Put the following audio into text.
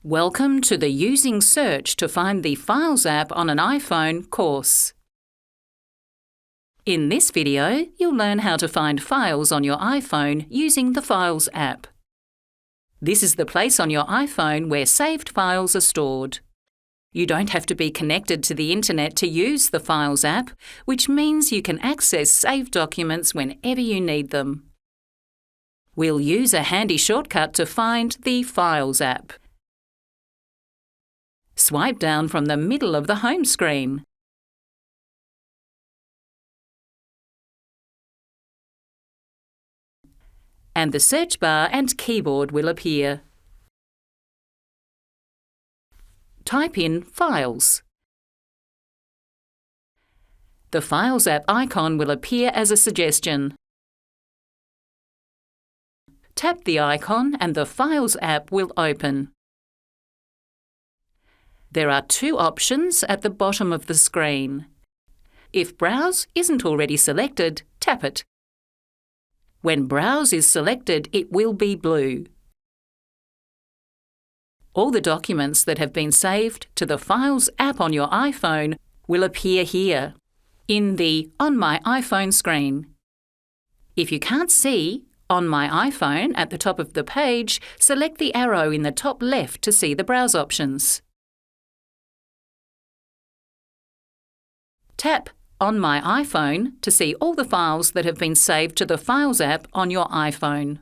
Welcome to the Using Search to Find the Files app on an iPhone course. In this video, you'll learn how to find files on your iPhone using the Files app. This is the place on your iPhone where saved files are stored. You don't have to be connected to the internet to use the Files app, which means you can access saved documents whenever you need them. We'll use a handy shortcut to find the Files app. Swipe down from the middle of the home screen. And the search bar and keyboard will appear. Type in Files. The Files app icon will appear as a suggestion. Tap the icon and the Files app will open. There are two options at the bottom of the screen. If Browse isn't already selected, tap it. When Browse is selected, it will be blue. All the documents that have been saved to the Files app on your iPhone will appear here, in the On My iPhone screen. If you can't see On My iPhone at the top of the page, select the arrow in the top left to see the Browse options. Tap On My iPhone to see all the files that have been saved to the Files app on your iPhone.